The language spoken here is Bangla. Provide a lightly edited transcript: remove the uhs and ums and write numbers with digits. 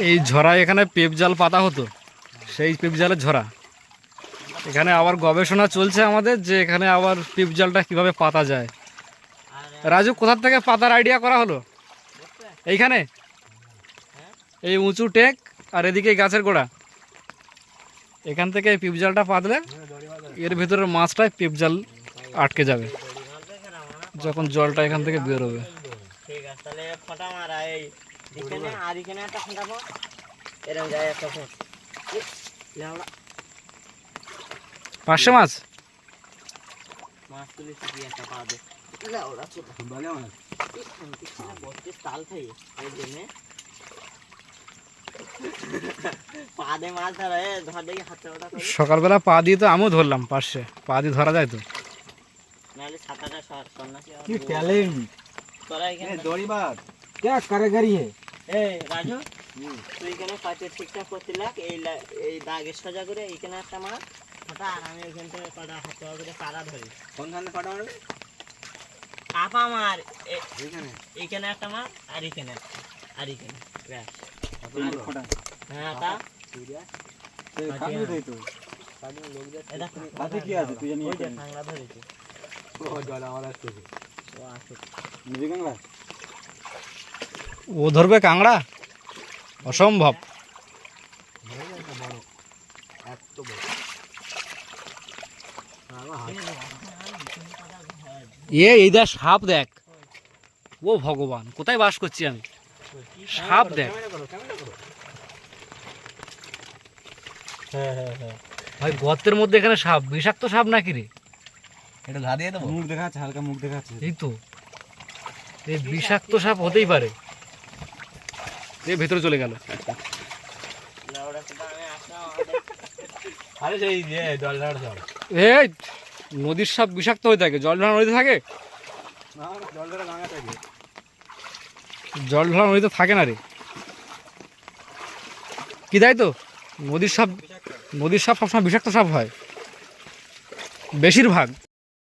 এই ঝরা এখানে পেপ জাল পাতা হতো, সেই পেপ জালের ঝরা। এখানে আবার গবেষণা চলছে আমাদের যে এখানে আবার পেপ জালটা কীভাবে পাতা যায়। রাজু, কোথা থেকে পাতার আইডিয়া করা হলো? এইখানে এই উঁচু টেক আর এদিকে গাছের গোড়া, এখান থেকে পেপ জালটা পাতলে এর ভিতরের মাছটায় পেপ জাল আটকে যাবে যখন জলটা এখান থেকে বেরোবে। ঠিক আছে, তাহলে ফটা মারা এই এখানে আর এখানে একটা ফটাবো, এরকম যায় একটা ফট লাউড়া 500 মাছ মাছ তুলে কি একটা পা দে লাউড়া ছোট বলে মাছ বসতে তাল খাই এই জন্য পা দে মাছ ধরে ধর দেখি হাতে ওটা করে। সকালবেলা পা দিয়ে তো আমিও ধরলাম, পাশে পা দিয়ে ধরা যায় তো। নালে ছাতাটা সন্ন্যাসী কি ট্যালেন্ট তোরা এখানে দড়িবাজ क्या कारीगरी है। এই রাজু তুই এখানে পাতে ঠিকঠাক করতে লাগ, এই দাগের সোজা করে এইখানে একটা মাছ ফটা, আর আমি ওইখান থেকে কটা হাতে করে পাড়া ধরি। কোন ধানে ফটা মারবে? কাপা মার এইখানে এইখানে একটা মাছ আর এইখানে একটা, আর এইখানে ব্যাস। ফটা হ্যাঁ তা এই খাবি দেই তো এটা হাতে কি আছে তুই জানি। ওই যে ঠাংলা ধরেছে। ও জল আমার আসছে ও আসুক নিবি কাংলা ও ধরবে কাংড়া? অসম্ভব। বড় এত বড় এই দেখ সাপ দেখ, ও ভগবান কোথায় বাস করছি আমি। সাপ দেখ ভাই, গর্তের মধ্যে এখানে সাপ, বিষাক্ত সাপ নাকি রে? এটা ধা দিয়ে দেবো। মুখ দেখাচ্ছে, হালকা মুখ দেখাচ্ছে। এই তো এই বিষাক্ত সাপ হতেই পারে। এই ভেতরে চলে গেল। লাউড়া সেটা আমি আসলাম আরে সেই যে জল ঝাড় সব এই নদীর সাপ বিষাক্ত হয়ে থাকে, জল ঢালা নদীতে থাকে? না জল ঝাড় গাঙা থাকে। জল ঢালা নদীতে থাকে না রে, কি তাই তো? নদীর সাপ সবসময় বিষাক্ত সাপ হয় বেশিরভাগ।